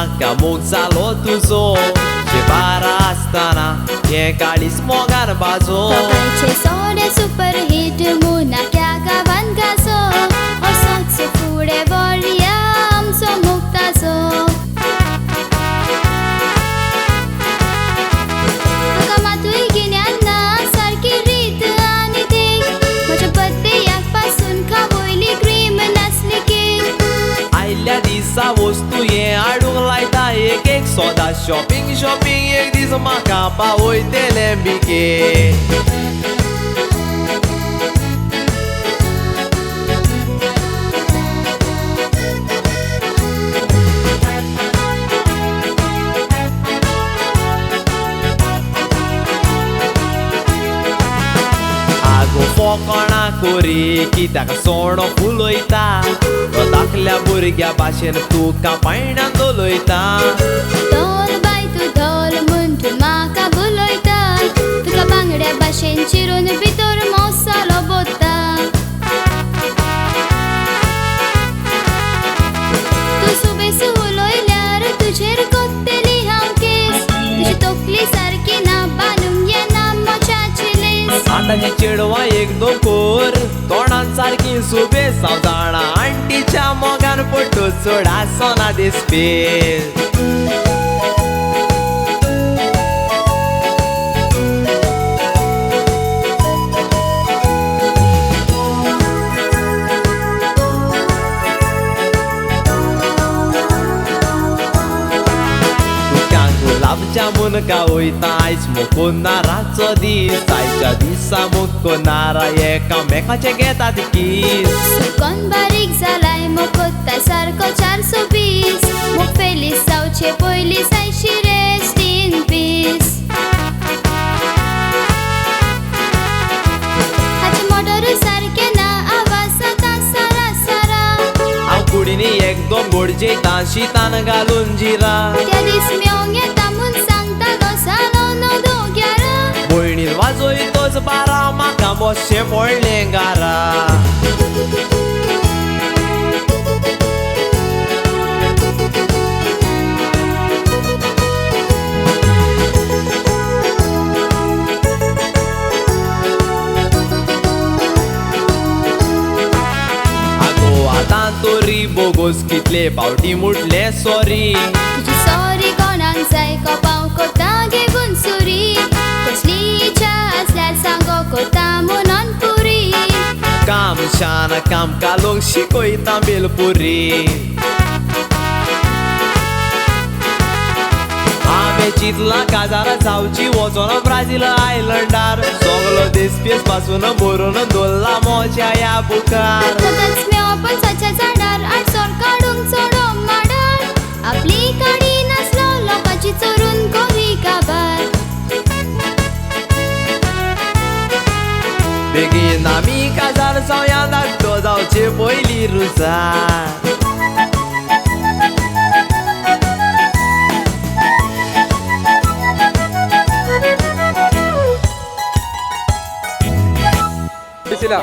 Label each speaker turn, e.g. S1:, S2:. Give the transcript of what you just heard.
S1: म्हाका मोग जालो तुजो बारा आसतना हे काळीस मोगान बाजो
S2: सोडे सुपर हिट मुनाक्या गावान गाजो असोच फुडे वळया आमचो मुक्ताचो तुका मातूय गिन्यान ना सारकी रीत आनी देख म्हज्या बर्थडेयाक पासून खावयली क्रीम नासली केक
S1: आयल्या दिसा वस्तू हे हाडूंक लायता एक एक सोदा शॉपिंग शॉपिंग एक दीस म्हाका पावयतले बिके कोणा कोरी कित्याक सोणो फुलयता धाकल्या भुरग्या भाशेन तुका पायण्यान दोलयता
S2: धोल बाय तूं धोल म्हूण तूं म्हाका बुलयता तुका बांगड्या भाशेन चिरून भितर मसालो बोत्ता तूं सुबेस उलयल्यार तुजेर कोत्तेली हांव केस तुजी तकली सारकी ना बांदूंक येना मोच्याची लेस
S1: आतांची चेडवां एक दोकोर तोंडान सारकी सुबेस हांव जाणा आंटीच्या मोगान पडटो चड आसना दिसपेस जामुन गावयता आयज मुकून नाराचो दीस आयच्या दिसा मुको नारा एकामेकाचे घेतात किस
S2: सुकोन बारीक जालाय मोकोत्ता सारको 420 मोग फेलीस जावचे पयली सायशी रेस्ट इन पीस हाचे मोटर सारके ना आवाज जाता सारा सारा
S1: हांव कुडीनी एक दोन गोड जेयता शीतान घालून जिरा
S2: त्या दीस मेवंग येता म्हूण सांगतालो सालो नो दोग्यारा
S1: भयणीन वाजयतोच बारा म्हाका बसचें पडलें गारा तोरी बोगोस कितले पावटी मुटले सॉरी
S2: तुजी सॉरी कोणाक जाय कोपाव कोता घेवन सुरी कसली इच्छा आसल्यार सांगो कोता म्हणून पुरी
S1: काम शान काम कालोंक शिकयता बेलपुरी हांवें चिंतलां काजार जावची वचोन ब्राजील आयलंडार सगलो देश पेस पासून भरून दवरला मोच्या ह्या बुकार
S2: पण सच्या झाडार आडसोर काडूंक चोडो माडार आपली काडी नासलो लोकांची चोरून कोरी काबार
S1: बेगीन आमी काजार जावया धाकटो जावचे पयली रुजार
S3: Priscila.